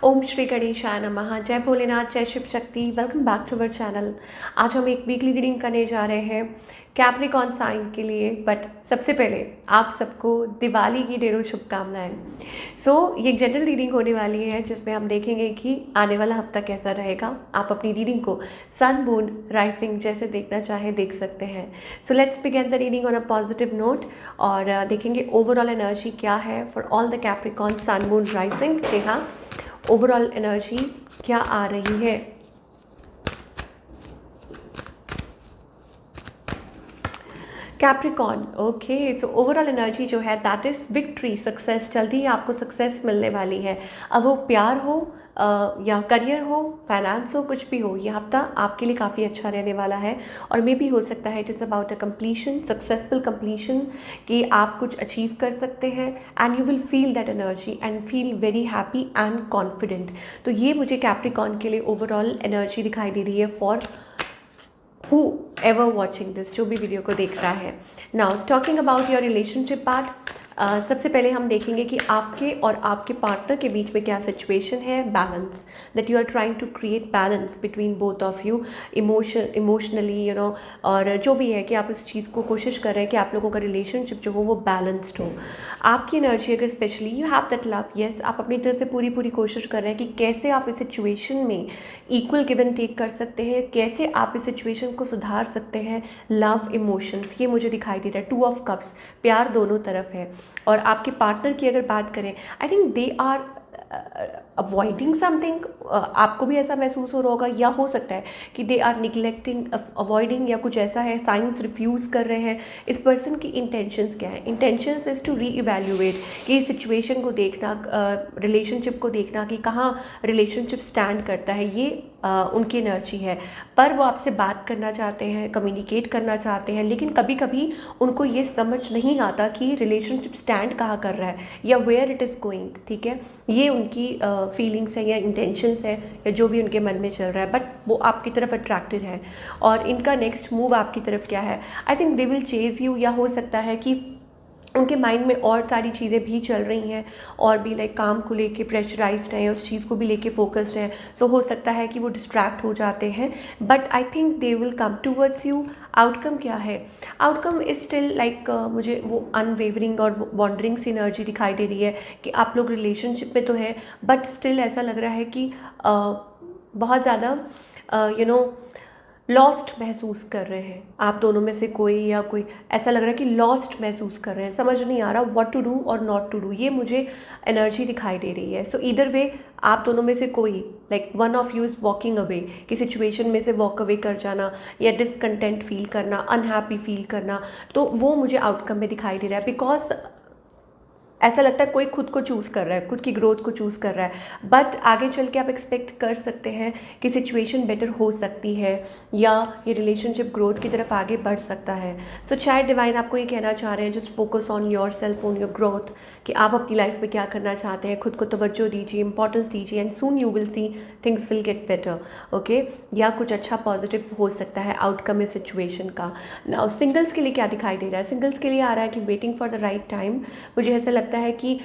ओम श्री गणेशाय नमः। जय भोलेनाथ, जय Shiv Shakti. Welcome back to our channel. आज हम एक वीकली रीडिंग करने जा रहे हैं कैप्रिकॉर्न साइन के लिए। बट सबसे पहले आप सबको दिवाली की ढेरों शुभकामनाएं। ये एक जनरल रीडिंग होने वाली है जिसमें हम देखेंगे कि आने वाला हफ्ता कैसा रहेगा। आप अपनी रीडिंग को सन, मून, राइजिंग जैसे देखना चाहें देख सकते हैं। So let's begin the reading on a positive note और देखेंगे ओवरऑल एनर्जी क्या है for all the Capricorn sun, moon, rising. हाँ, ओवरऑल एनर्जी क्या आ रही है। Capricorn, okay. So overall energy जो है दैट इज़ विक्ट्री, सक्सेस। जल्दी ही आपको सक्सेस मिलने वाली है। अब वो प्यार हो या करियर हो, फाइनेंस हो, कुछ भी हो, ये हफ्ता आपके लिए काफ़ी अच्छा रहने वाला है। और मे भी हो सकता है it is about a completion, successful completion, कि आप कुछ अचीव कर सकते हैं and you will feel that energy and feel very happy and confident. तो ये मुझे कैप्रिकॉर्न के लिए ओवरऑल एनर्जी दिखाई दे रही है for who ever watching this, जो भी वीडियो को देख रहा है। Now talking about your relationship part, सबसे पहले हम देखेंगे कि आपके और आपके पार्टनर के बीच में क्या सिचुएशन है। Balance, that you are trying to create balance between both of you, emotionally, you know, और जो भी है कि आप इस चीज़ को कोशिश कर रहे हैं कि आप लोगों का रिलेशनशिप जो हो वो बैलेंस्ड हो। आपकी एनर्जी अगर specially you have that love, yes, आप अपनी तरफ से पूरी कोशिश कर रहे हैं कि कैसे आप इस सिचुएशन में इक्वल गिव एंड टेक कर सकते हैं, कैसे आप इस सिचुएशन को सुधार सकते हैं। लव, इमोशंस, ये मुझे दिखाई दे रहा है। 2 ऑफ कप्स, प्यार दोनों तरफ है। और आपके पार्टनर की अगर बात करें, I think they are avoiding something. आपको भी ऐसा महसूस हो रहा होगा, या हो सकता है कि दे आर निगलेक्टिंग, अवॉइडिंग, या कुछ ऐसा है, साइंस रिफ्यूज़ कर रहे हैं। इस पर्सन की इंटेंशंस क्या है? Intentions is to reevaluate, कि सिचुएशन को देखना, रिलेशनशिप को देखना कि कहाँ रिलेशनशिप स्टैंड करता है। ये उनकी एनर्जी है। पर वो आपसे बात करना चाहते हैं, कम्युनिकेट करना चाहते हैं, लेकिन कभी कभी उनको ये समझ नहीं आता कि रिलेशनशिप स्टैंड कहाँ कर रहा है या वेयर इट इज़ गोइंग। ठीक है, ये उनकी फीलिंग्स है या इंटेंशंस है या जो भी उनके मन में चल रहा है। बट वो आपकी तरफ अट्रैक्टेड है और इनका नेक्स्ट मूव आपकी तरफ क्या है? आई think they will chase you, या हो सकता है कि उनके माइंड में और सारी चीज़ें भी चल रही हैं और भी, लाइक काम को लेके प्रेशराइज्ड हैं, उस चीज़ को भी लेके फोकस्ड हैं। सो हो सकता है कि वो डिस्ट्रैक्ट हो जाते हैं, but I think they will come towards you. Outcome क्या है? आउटकम इज स्टिल लाइक मुझे वो अनवेवरिंग और वॉन्डरिंग सी एनर्जी दिखाई दे रही है कि आप लोग रिलेशनशिप में तो हैं, बट स्टिल ऐसा लग रहा है कि बहुत ज़्यादा यू नो लॉस्ट महसूस कर रहे हैं। आप दोनों में से कोई या कोई ऐसा लग रहा है कि लॉस्ट महसूस कर रहे हैं, समझ नहीं आ रहा व्हाट टू डू और नॉट टू डू। ये मुझे एनर्जी दिखाई दे रही है। सो ईदर वे, आप दोनों में से कोई, like one of you is walking away, कि सिचुएशन में से वॉक अवे कर जाना या डिसकंटेंट फील करना, अनहैप्पी फील करना, तो वो मुझे आउटकम में दिखाई दे रहा है। बिकॉज ऐसा लगता है कोई खुद को चूज़ कर रहा है, खुद की ग्रोथ को चूज़ कर रहा है। बट आगे चल के आप एक्सपेक्ट कर सकते हैं कि सिचुएशन बेटर हो सकती है या ये रिलेशनशिप ग्रोथ की तरफ आगे बढ़ सकता है। सो शायद डिवाइन आपको ये कहना चाह रहे हैं, just focus on your self, on your growth, कि आप अपनी लाइफ में क्या करना चाहते हैं। खुद को तवज्जो दीजिए, इंपॉर्टेंस दीजिए, and soon you will see things will get better. Okay, या कुछ अच्छा पॉजिटिव हो सकता है आउटकम इस सिचुएशन का। नाउ सिंगल्स के लिए क्या दिखाई दे रहा है? सिंगल्स के लिए आ रहा है कि waiting for the right time. मुझे ऐसा लगता है कि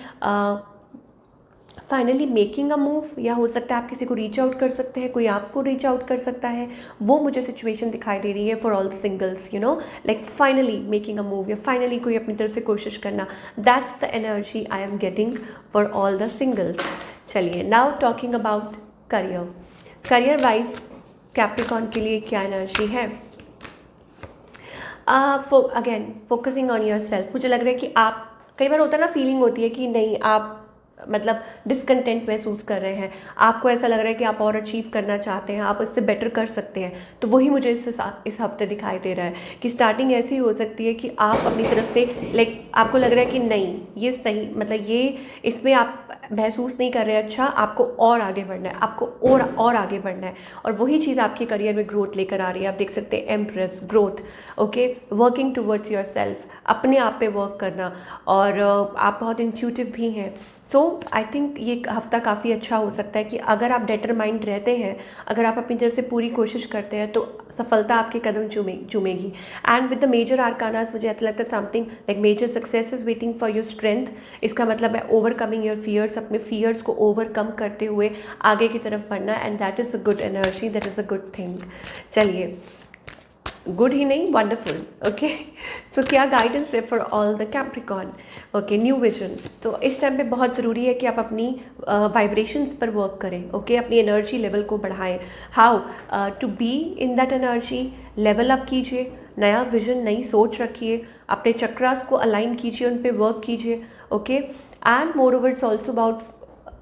फाइनली मेकिंग अ मूव, या हो सकता है आप किसी को रीच आउट कर सकते हैं, कोई आपको रीच आउट कर सकता है। वो मुझे सिचुएशन दिखाई दे रही है for all singles, you know, like finally making a move, या फाइनली कोई अपनी तरफ से कोशिश करना। That's the energy I am getting for all the singles. चलिए, now talking about career. Career wise Capricorn के लिए क्या एनर्जी है? Again focusing on yourself. मुझे लग रहा है कि आप, कई बार होता है ना, फीलिंग होती है कि नहीं, आप मतलब डिसकंटेंट महसूस कर रहे हैं, आपको ऐसा लग रहा है कि आप और अचीव करना चाहते हैं, आप इससे बेटर कर सकते हैं। तो वही मुझे इस हफ्ते दिखाई दे रहा है कि स्टार्टिंग ऐसी हो सकती है कि आप अपनी तरफ से, लाइक आपको लग रहा है कि नहीं, ये सही, मतलब ये इसमें आप महसूस नहीं कर रहे हैं, अच्छा आपको और आगे बढ़ना है, आपको और आगे बढ़ना है। और वही चीज़ आपके करियर में ग्रोथ लेकर आ रही है। आप देख सकते हैं empress, growth, okay, working towards your self, अपने आप पे वर्क करना, और आप बहुत इंट्यूटिव भी हैं। सो आई थिंक ये हफ्ता काफ़ी अच्छा हो सकता है कि अगर आप डिटरमाइंड रहते हैं, अगर आप अपनी तरफ से पूरी कोशिश करते हैं, तो सफलता आपके कदम चूमेगी। And with the major arcanas, मुझे ऐसा लगता है something like major success is waiting for your strength, इसका मतलब है ओवरकमिंग योर फियर्स, अपने फियर्स को ओवरकम करते हुए आगे की तरफ बढ़ना, and that is a good energy, that is a good thing. चलिए, गुड ही नहीं, वंडरफुल। ओके, सो क्या गाइडेंस है for all the Capricorn? Okay, new vision. तो इस टाइम पे बहुत ज़रूरी है कि आप अपनी वाइब्रेशंस पर वर्क करें। ओके, अपनी एनर्जी लेवल को बढ़ाएं। How to be in that energy, level up कीजिए, नया विजन, नई सोच रखिए, अपने चक्रास को अलाइन कीजिए, उन पे वर्क कीजिए। Okay, and more over it's also about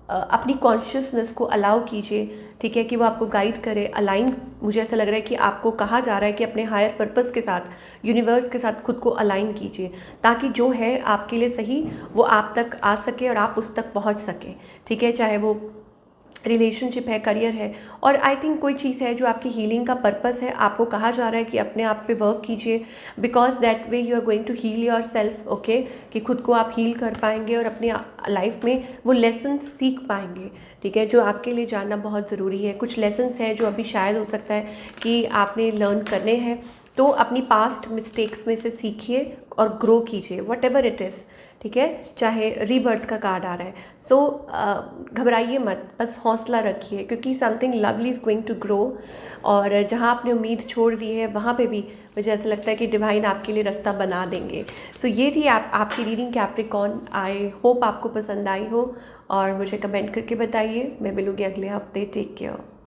अपनी कॉन्शियसनेस को अलाउ कीजिए, ठीक है, कि वो आपको गाइड करे, अलाइन। मुझे ऐसा लग रहा है कि आपको कहा जा रहा है कि अपने हायर पर्पस के साथ, यूनिवर्स के साथ खुद को अलाइन कीजिए, ताकि जो है आपके लिए सही वो आप तक आ सके और आप उस तक पहुंच सके, ठीक है, चाहे वो रिलेशनशिप है, करियर है, और आई थिंक कोई चीज़ है जो आपकी हीलिंग का पर्पस है। आपको कहा जा रहा है कि अपने आप पे वर्क कीजिए, because that way you are going to heal yourself. Okay, कि खुद को आप हील कर पाएंगे और अपनी लाइफ में वो लेसन सीख पाएंगे, ठीक है, जो आपके लिए जानना बहुत ज़रूरी है। कुछ लेसन्स हैं जो अभी शायद हो सकता है कि आपने लर्न करने हैं, तो अपनी पास्ट मिस्टेक्स में से सीखिए और ग्रो कीजिए, वट एवर इट इज़, ठीक है, चाहे रीबर्थ का कार्ड आ रहा है। सो घबराइए मत, बस हौसला रखिए, क्योंकि something lovely is going to grow, और जहाँ आपने उम्मीद छोड़ दी है वहाँ पे भी मुझे ऐसा लगता है कि डिवाइन आपके लिए रास्ता बना देंगे। तो ये थी आपकी रीडिंग कैप्रिकॉर्न। आई होप आपको पसंद आई हो, और मुझे कमेंट करके बताइए। मैं मिलूँगी अगले हफ्ते। Take care.